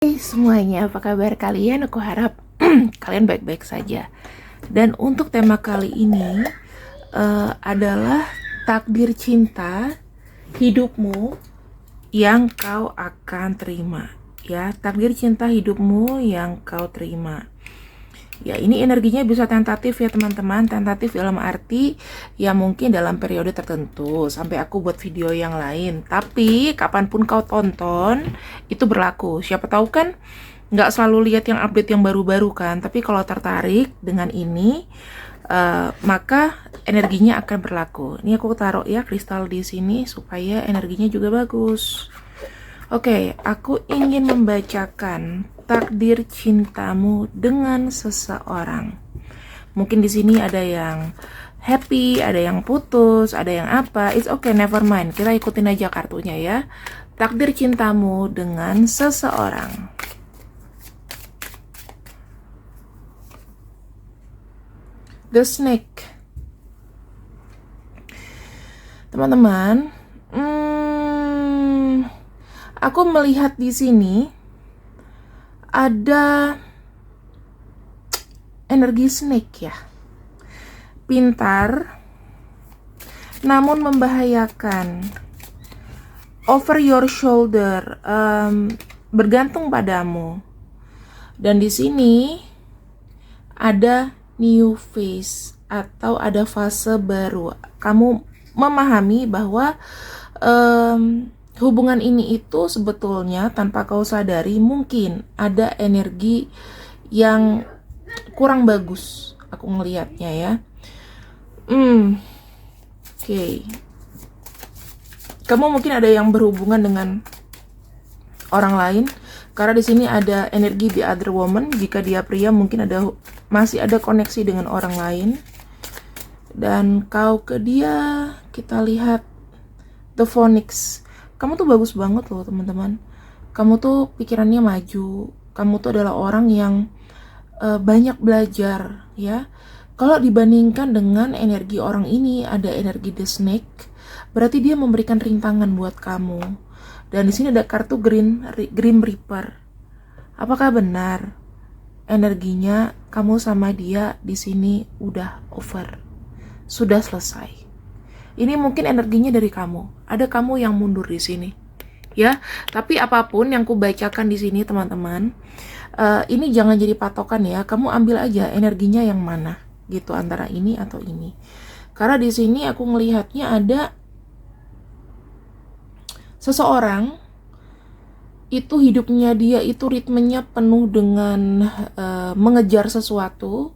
Hai semuanya, apa kabar kalian? Aku harap kalian baik-baik saja. Dan untuk tema kali ini adalah takdir cinta hidupmu yang kau akan terima. Ya, takdir cinta hidupmu yang kau terima. Ya, ini energinya bisa tentatif ya teman-teman. Tentatif dalam arti ya mungkin dalam periode tertentu sampai aku buat video yang lain. Tapi kapanpun kau tonton itu berlaku. Siapa tahu kan nggak selalu lihat yang update yang baru-baru kan. Tapi kalau tertarik dengan ini maka energinya akan berlaku. Ini aku taruh ya kristal di sini supaya energinya juga bagus. Oke, aku ingin membacakan takdir cintamu dengan seseorang. Mungkin di sini ada yang happy, ada yang putus, ada yang apa. It's okay, never mind. Kita ikutin aja kartunya ya. Takdir cintamu dengan seseorang. The Snake. Teman-teman, aku melihat di sini ada energi snake ya. Pintar namun membahayakan. Over your shoulder, bergantung padamu. Dan di sini ada new phase atau ada fase baru. Kamu memahami bahwa hubungan ini itu sebetulnya tanpa kau sadari mungkin ada energi yang kurang bagus. Aku ngelihatnya ya. Oke. Kamu mungkin ada yang berhubungan dengan orang lain karena di sini ada energi the other woman. Jika dia pria mungkin masih ada koneksi dengan orang lain. Dan kau ke dia, kita lihat the Phoenix. Kamu tuh bagus banget loh teman-teman. Kamu tuh pikirannya maju. Kamu tuh adalah orang yang banyak belajar ya. Kalau dibandingkan dengan energi orang ini, ada energi the snake, berarti dia memberikan rintangan buat kamu. Dan di sini ada kartu Grim Reaper. Apakah benar energinya kamu sama dia di sini udah over? Sudah selesai. Ini mungkin energinya dari kamu. Ada kamu yang mundur di sini. Ya, tapi apapun yang kubacakan di sini teman-teman, ini jangan jadi patokan ya. Kamu ambil aja energinya yang mana gitu, antara ini atau ini. Karena di sini aku ngelihatnya ada seseorang itu hidupnya dia itu ritmenya penuh dengan mengejar sesuatu.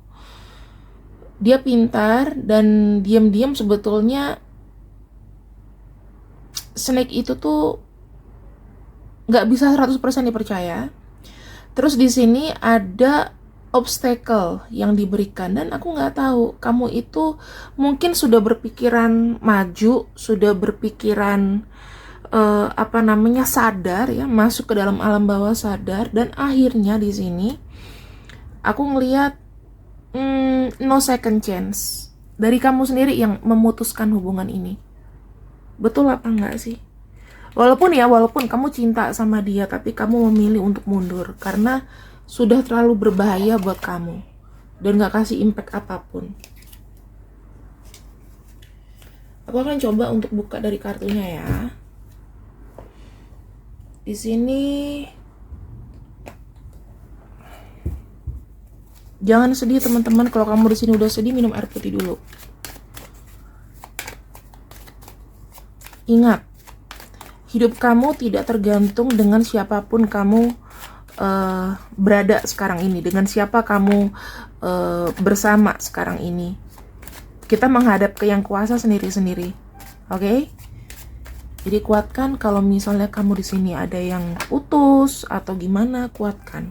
Dia pintar dan diam-diam sebetulnya snake itu tuh nggak bisa 100% dipercaya. Terus di sini ada obstacle yang diberikan dan aku nggak tahu kamu itu mungkin sudah berpikiran maju, sudah berpikiran sadar ya, masuk ke dalam alam bawah sadar, dan akhirnya di sini aku ngelihat no second chance dari kamu sendiri yang memutuskan hubungan ini. Betul apa enggak sih? Walaupun kamu cinta sama dia, tapi kamu memilih untuk mundur karena sudah terlalu berbahaya buat kamu dan gak kasih impact apapun. Aku akan coba untuk buka dari kartunya ya. Di sini jangan sedih teman-teman. Kalau kamu di sini udah sedih, minum air putih dulu. Ingat, hidup kamu tidak tergantung dengan siapapun kamu berada sekarang ini, dengan siapa kamu bersama sekarang ini. Kita menghadap ke yang kuasa sendiri-sendiri, oke? Jadi kuatkan kalau misalnya kamu di sini ada yang putus atau gimana, kuatkan.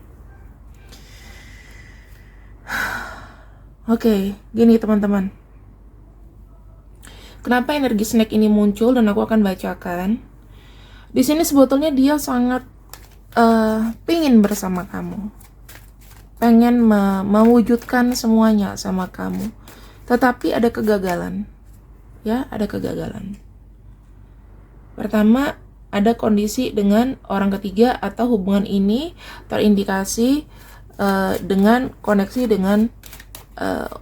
Oke, gini teman-teman. Kenapa energi snake ini muncul dan aku akan bacakan. Di sini sebetulnya dia sangat pengen bersama kamu, pengen mewujudkan semuanya sama kamu, tetapi ada kegagalan ya, ada kegagalan. Pertama, ada kondisi dengan orang ketiga atau hubungan ini terindikasi dengan koneksi dengan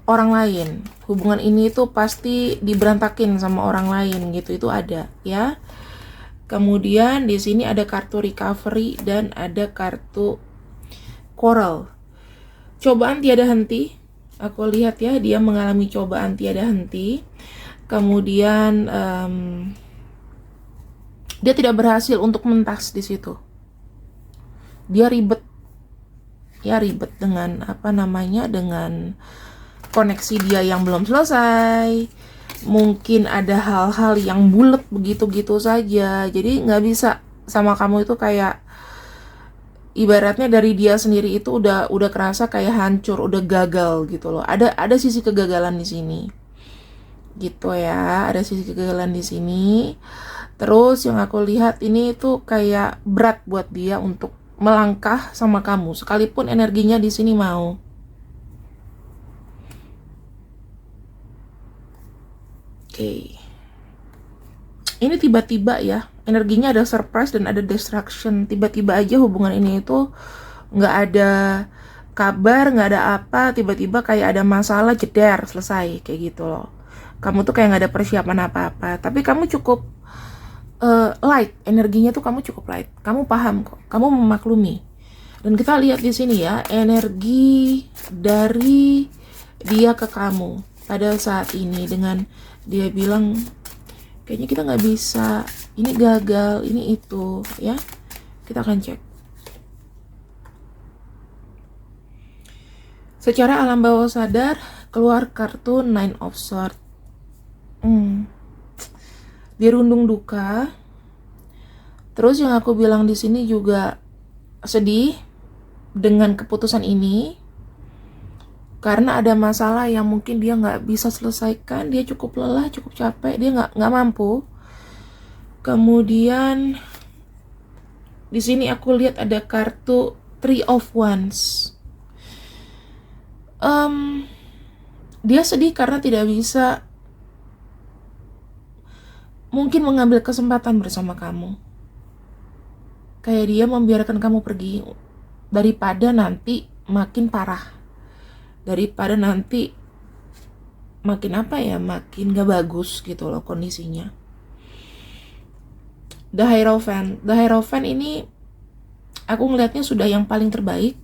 orang lain. Hubungan ini tuh pasti diberantakin sama orang lain gitu, itu ada ya. Kemudian di sini ada kartu recovery dan ada kartu coral. Cobaan tiada henti. Aku lihat ya, dia mengalami cobaan tiada henti. Kemudian dia tidak berhasil untuk mentas di situ. Dia ribet dengan dengan koneksi dia yang belum selesai. Mungkin ada hal-hal yang bulat begitu-gitu saja, jadi nggak bisa sama kamu. Itu kayak ibaratnya dari dia sendiri itu udah kerasa kayak hancur, udah gagal gitu loh. Ada sisi kegagalan di sini gitu ya, ada sisi kegagalan di sini. Terus yang aku lihat ini tuh kayak berat buat dia untuk melangkah sama kamu, sekalipun energinya di sini mau. Oke. Ini tiba-tiba ya, energinya ada surprise dan ada distraction. Tiba-tiba aja hubungan ini itu nggak ada kabar, nggak ada apa, tiba-tiba kayak ada masalah, jeder, selesai, kayak gitu loh. Kamu tuh kayak nggak ada persiapan apa-apa, tapi kamu cukup light, energinya tuh kamu cukup light. Kamu paham kok, kamu memaklumi. Dan kita lihat di sini ya, energi dari dia ke kamu pada saat ini, dengan dia bilang kayaknya kita nggak bisa, ini gagal, ini itu ya. Kita akan cek secara alam bawah sadar. Keluar kartu Nine of Swords. Dirundung duka. Terus yang aku bilang di sini juga sedih dengan keputusan ini, karena ada masalah yang mungkin dia nggak bisa selesaikan. Dia cukup lelah, cukup capek, dia nggak mampu. Kemudian di sini aku lihat ada kartu Three of Wands. Dia sedih karena tidak bisa mungkin mengambil kesempatan bersama kamu. Kayak dia membiarkan kamu pergi daripada nanti makin parah, daripada nanti makin makin gak bagus gitu loh kondisinya. The Hierophant ini aku ngelihatnya sudah yang paling terbaik.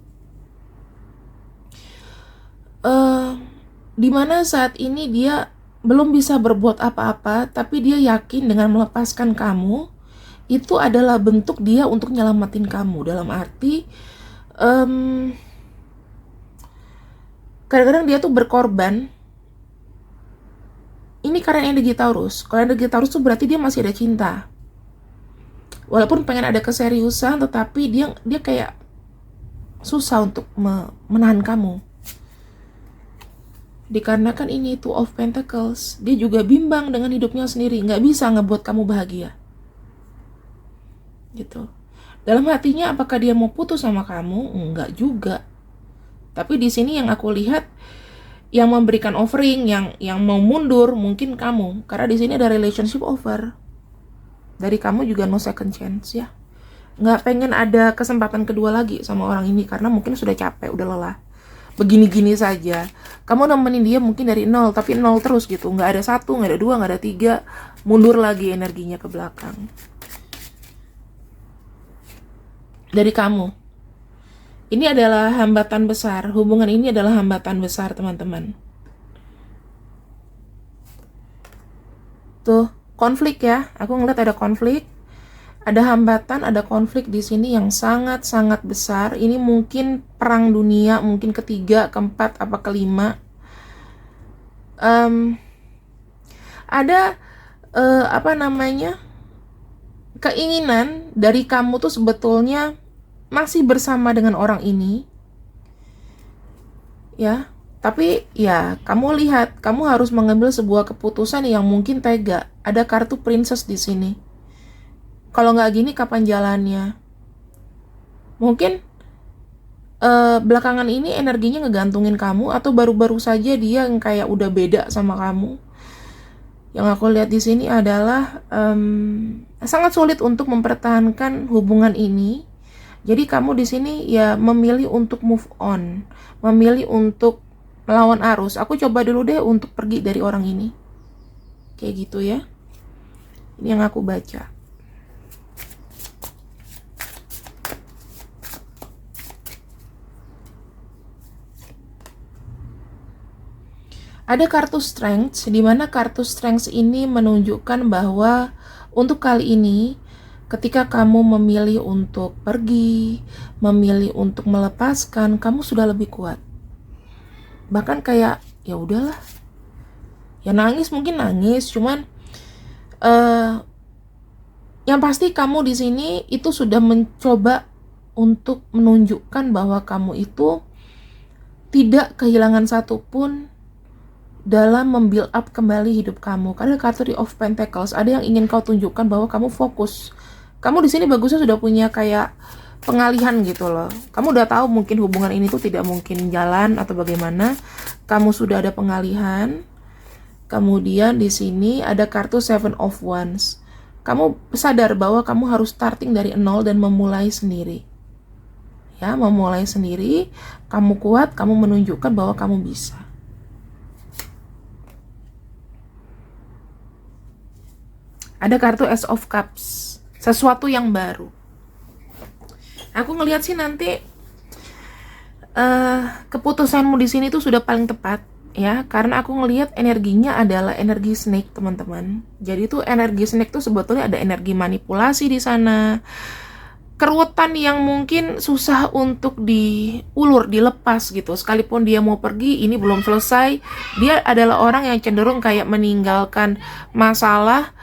Dimana saat ini dia belum bisa berbuat apa-apa, tapi dia yakin dengan melepaskan kamu itu adalah bentuk dia untuk nyelamatin kamu. Dalam arti kadang-kadang dia tuh berkorban. Ini karena energi Taurus. Kalau energi Taurus tuh berarti dia masih ada cinta. Walaupun pengen ada keseriusan, tetapi dia kayak susah untuk menahan kamu. Dikarenakan ini Two of Pentacles, dia juga bimbang dengan hidupnya sendiri, nggak bisa ngebuat kamu bahagia. Gitu. Dalam hatinya apakah dia mau putus sama kamu? Enggak juga. Tapi di sini yang aku lihat, yang memberikan offering, yang mau mundur mungkin kamu, karena di sini ada relationship over. Dari kamu juga no second chance ya. Nggak pengen ada kesempatan kedua lagi sama orang ini karena mungkin sudah capek, udah lelah. Begini-gini saja. Kamu nemenin dia mungkin dari nol, tapi nol terus gitu. Nggak ada 1, nggak ada 2, nggak ada 3. Mundur lagi energinya ke belakang. Dari kamu. Ini adalah hambatan besar. Hubungan ini adalah hambatan besar, teman-teman. Tuh, konflik ya. Aku ngeliat ada konflik. Ada hambatan, ada konflik di sini yang sangat-sangat besar. Ini mungkin perang dunia, mungkin ketiga, keempat, apa kelima. Ada keinginan dari kamu tuh sebetulnya masih bersama dengan orang ini, ya. Tapi ya, kamu lihat, kamu harus mengambil sebuah keputusan yang mungkin tega. Ada kartu princess di sini. Kalau nggak gini, kapan jalannya? Mungkin belakangan ini energinya ngegantungin kamu, atau baru-baru saja dia yang kayak udah beda sama kamu. Yang aku lihat di sini adalah sangat sulit untuk mempertahankan hubungan ini. Jadi kamu di sini ya memilih untuk move on, memilih untuk melawan arus. Aku coba dulu deh untuk pergi dari orang ini. Kayak gitu ya. Ini yang aku baca. Ada kartu strength, di mana kartu strength ini menunjukkan bahwa untuk kali ini, ketika kamu memilih untuk pergi, memilih untuk melepaskan, kamu sudah lebih kuat. Bahkan kayak ya udahlah, ya nangis mungkin nangis, cuman yang pasti kamu di sini itu sudah mencoba untuk menunjukkan bahwa kamu itu tidak kehilangan satupun dalam membuild up kembali hidup kamu. Karena kartu The of Pentacles, ada yang ingin kau tunjukkan bahwa kamu fokus. Kamu di sini bagusnya sudah punya kayak pengalihan gitu loh. Kamu udah tahu mungkin hubungan ini tuh tidak mungkin jalan atau bagaimana. Kamu sudah ada pengalihan. Kemudian di sini ada kartu Seven of Wands. Kamu sadar bahwa kamu harus starting dari nol dan memulai sendiri. Ya, memulai sendiri. Kamu kuat, kamu menunjukkan bahwa kamu bisa. Ada kartu Ace of Cups, sesuatu yang baru. Aku ngelihat sih nanti keputusanmu di sini tuh sudah paling tepat ya, karena aku ngelihat energinya adalah energi snake, teman-teman. Jadi tuh energi snake tuh sebetulnya ada energi manipulasi di sana. Keruwetan yang mungkin susah untuk diulur, dilepas gitu. Sekalipun dia mau pergi, ini belum selesai. Dia adalah orang yang cenderung kayak meninggalkan masalah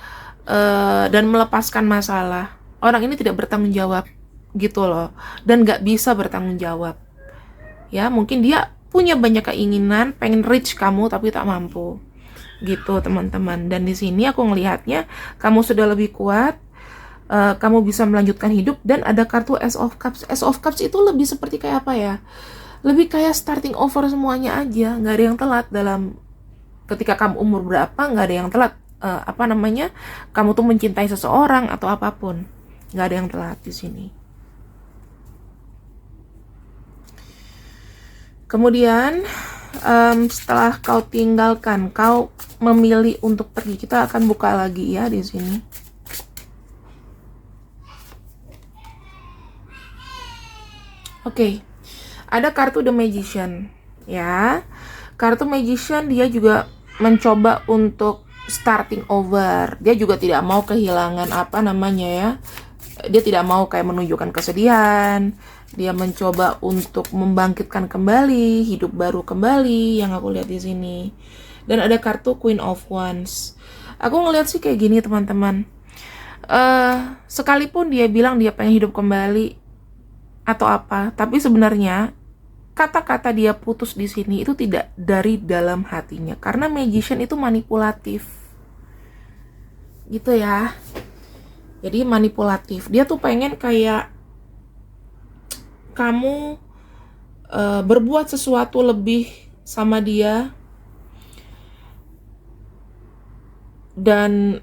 dan melepaskan masalah. Orang ini tidak bertanggung jawab gitu loh, dan gak bisa bertanggung jawab ya. Mungkin dia punya banyak keinginan, pengen reach kamu tapi tak mampu gitu teman-teman. Dan di sini aku ngelihatnya kamu sudah lebih kuat, kamu bisa melanjutkan hidup. Dan ada kartu Ace of Cups. Ace of Cups itu lebih seperti kayak apa ya, lebih kayak starting over semuanya aja. Gak ada yang telat dalam ketika kamu umur berapa, gak ada yang telat. Kamu tuh mencintai seseorang atau apapun, nggak ada yang telat di sini. Kemudian setelah kau tinggalkan, kau memilih untuk pergi. Kita akan buka lagi ya di sini. Oke, ada kartu The Magician ya. Kartu Magician dia juga mencoba untuk starting over. Dia juga tidak mau kehilangan dia tidak mau kayak menunjukkan kesedihan. Dia mencoba untuk membangkitkan kembali, hidup baru kembali yang aku lihat di sini. Dan ada kartu Queen of Wands. Aku ngeliat sih kayak gini teman-teman. Sekalipun dia bilang dia pengen hidup kembali atau apa, tapi sebenarnya kata-kata dia putus di sini itu tidak dari dalam hatinya, karena magician itu manipulatif gitu ya. Jadi manipulatif, dia tuh pengen kayak kamu berbuat sesuatu lebih sama dia, dan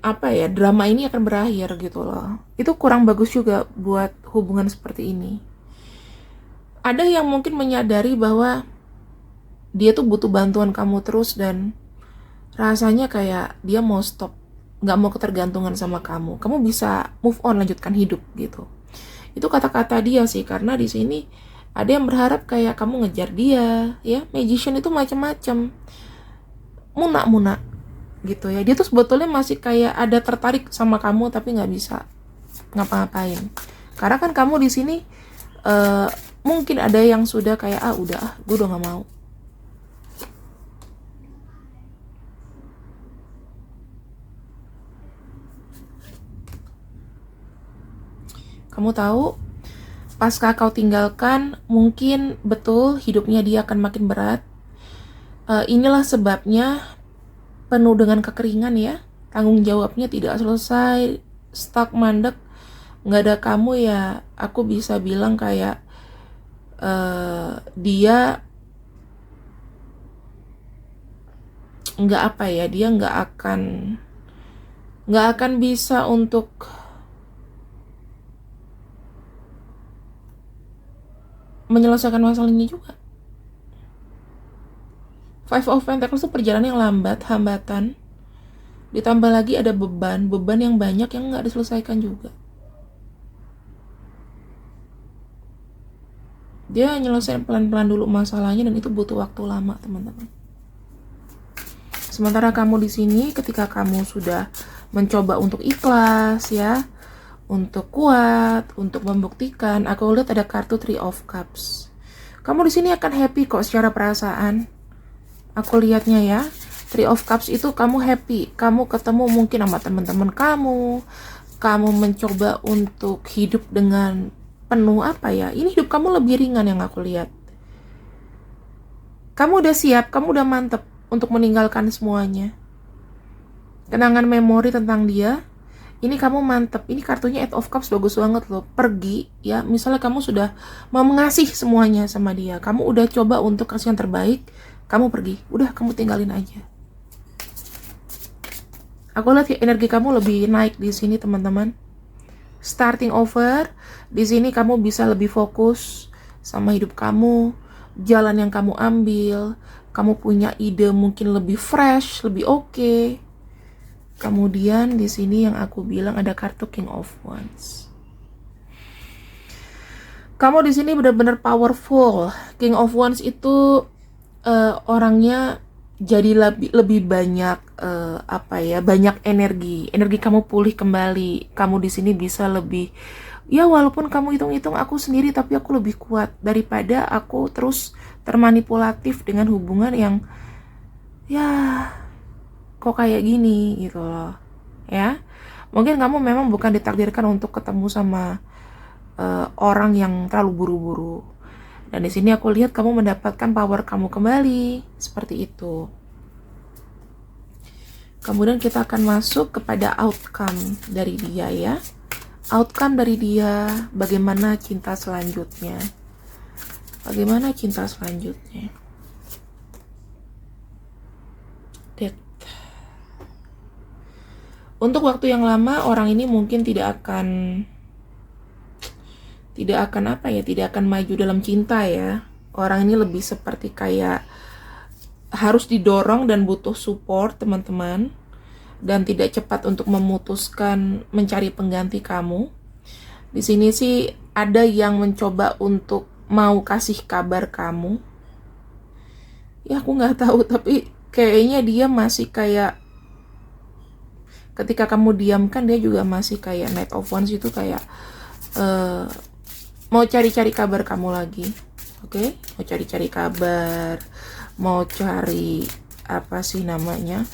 drama ini akan berakhir gitu loh. Itu kurang bagus juga buat hubungan seperti ini. Ada yang mungkin menyadari bahwa dia tuh butuh bantuan kamu terus, dan rasanya kayak dia mau stop, gak mau ketergantungan sama kamu. Kamu bisa move on, lanjutkan hidup gitu. Itu kata-kata dia sih, karena di sini ada yang berharap kayak kamu ngejar dia ya. Magician itu macam-macam, muna-muna gitu ya. Dia tuh sebetulnya masih kayak ada tertarik sama kamu tapi nggak bisa ngapa-ngapain, karena kan kamu di sini mungkin ada yang sudah kayak gue udah nggak mau. Kamu tahu, pasca kau tinggalkan, mungkin betul hidupnya dia akan makin berat. Inilah sebabnya penuh dengan kekeringan ya. Tanggung jawabnya tidak selesai, stuck, mandek. Nggak ada kamu ya, aku bisa bilang kayak dia dia nggak akan bisa untuk menyelesaikan masalah ini juga. Five of Pentacles itu perjalanan yang lambat, hambatan. Ditambah lagi ada beban yang banyak yang nggak diselesaikan juga. Dia nyelesain pelan-pelan dulu masalahnya dan itu butuh waktu lama, teman-teman. Sementara kamu di sini ketika kamu sudah mencoba untuk ikhlas ya, untuk kuat, untuk membuktikan, aku lihat ada kartu Three of Cups. Kamu di sini akan happy kok secara perasaan. Aku lihatnya ya, Three of Cups itu kamu happy, kamu ketemu mungkin sama teman-teman kamu mencoba untuk hidup dengan penuh apa ya, ini hidup kamu lebih ringan yang aku lihat. Kamu udah siap, kamu udah mantep untuk meninggalkan semuanya. Kenangan memori tentang dia, ini kamu mantep. Ini kartunya Eight of Cups bagus banget loh. Pergi ya, misalnya kamu sudah mau mengasih semuanya sama dia, kamu udah coba untuk kasih yang terbaik, kamu pergi, udah kamu tinggalin aja. Aku lihat energi kamu lebih naik di sini, teman-teman. Starting over, di sini kamu bisa lebih fokus sama hidup kamu, jalan yang kamu ambil, kamu punya ide mungkin lebih fresh, lebih oke. Kemudian di sini yang aku bilang ada kartu King of Wands. Kamu di sini benar-benar powerful. King of Wands itu orangnya jadi lebih banyak banyak energi kamu pulih kembali. Kamu di sini bisa lebih, ya walaupun kamu hitung-hitung aku sendiri tapi aku lebih kuat daripada aku terus termanipulatif dengan hubungan yang ya kok kayak gini gitu loh ya. Mungkin kamu memang bukan ditakdirkan untuk ketemu sama orang yang terlalu buru-buru. Dan di sini aku lihat kamu mendapatkan power kamu kembali, seperti itu. Kemudian kita akan masuk kepada outcome dari dia ya. Outcome dari dia, bagaimana cinta selanjutnya. Bagaimana cinta selanjutnya. Death. Untuk waktu yang lama, orang ini mungkin tidak akan maju dalam cinta ya. Orang ini lebih seperti kayak harus didorong dan butuh support, teman-teman, dan tidak cepat untuk memutuskan mencari pengganti kamu. Di sini sih ada yang mencoba untuk mau kasih kabar kamu. Ya aku nggak tahu, tapi kayaknya dia masih kayak ketika kamu diamkan, dia juga masih kayak Knight of Wands itu kayak mau cari-cari kabar kamu lagi, oke? Mau cari-cari kabar, mau cari apa sih namanya,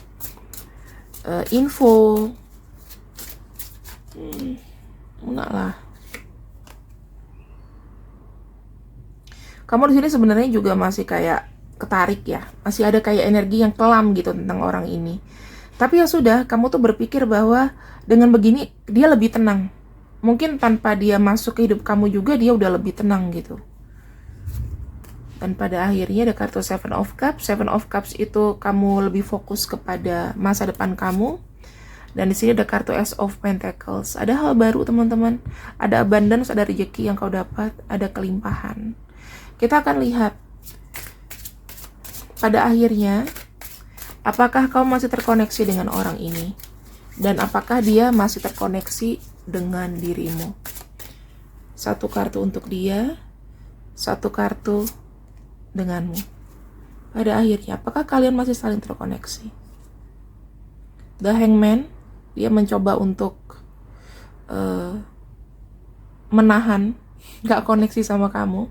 info, enggak lah. Kamu di sini sebenarnya juga masih kayak ketarik ya, masih ada kayak energi yang kelam gitu tentang orang ini. Tapi ya sudah, kamu tuh berpikir bahwa dengan begini dia lebih tenang. Mungkin tanpa dia masuk ke hidup kamu juga dia udah lebih tenang gitu. Dan pada akhirnya ada kartu Seven of Cups. Seven of Cups itu kamu lebih fokus kepada masa depan kamu. Dan di sini ada kartu Ace of Pentacles. Ada hal baru, teman-teman. Ada abundance, ada rezeki yang kau dapat, ada kelimpahan. Kita akan lihat pada akhirnya apakah kau masih terkoneksi dengan orang ini, dan apakah dia masih terkoneksi dengan dirimu. Satu kartu untuk dia, satu kartu denganmu. Pada akhirnya, apakah kalian masih saling terkoneksi? The Hangman, dia mencoba untuk menahan, gak koneksi sama kamu.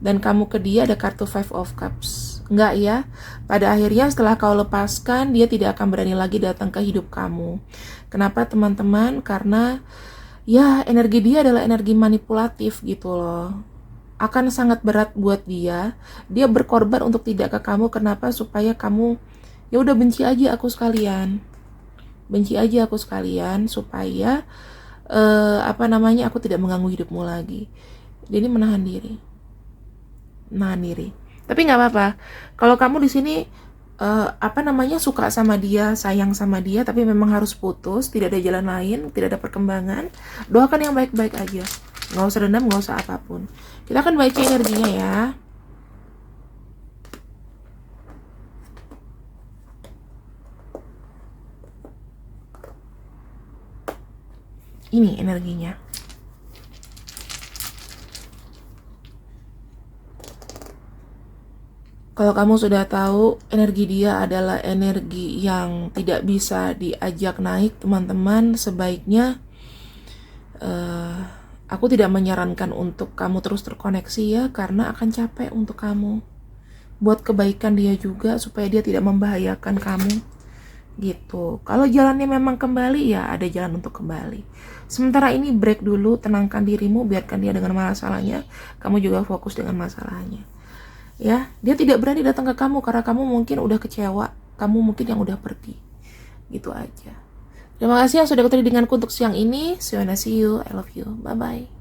Dan kamu ke dia ada kartu Five of Cups. Enggak ya, pada akhirnya setelah kau lepaskan, dia tidak akan berani lagi datang ke hidup kamu. Kenapa teman-teman? Karena ya energi dia adalah energi manipulatif gitu loh. Akan sangat berat buat dia. Dia berkorban untuk tidak ke kamu. Kenapa? Supaya kamu ya udah benci aja aku sekalian. Benci aja aku sekalian supaya aku tidak mengganggu hidupmu lagi. Jadi menahan diri. Menahan diri. Tapi nggak apa-apa. Kalau kamu di sini suka sama dia, sayang sama dia, tapi memang harus putus, tidak ada jalan lain, tidak ada perkembangan, doakan yang baik-baik aja. Nggak usah dendam, nggak usah apapun. Kita akan baca energinya ya. Ini energinya. Kalau kamu sudah tahu energi dia adalah energi yang tidak bisa diajak naik, teman-teman, sebaiknya aku tidak menyarankan untuk kamu terus terkoneksi ya, karena akan capek untuk kamu. Buat kebaikan dia juga, supaya dia tidak membahayakan kamu. Gitu. Kalau jalannya memang kembali, ya ada jalan untuk kembali. Sementara ini break dulu, tenangkan dirimu, biarkan dia dengan masalahnya, kamu juga fokus dengan masalahnya. Ya, dia tidak berani datang ke kamu karena kamu mungkin udah kecewa, kamu mungkin yang udah pergi. Gitu aja. Terima kasih yang sudah ketemu denganku untuk siang ini. See you, I love you. Bye bye.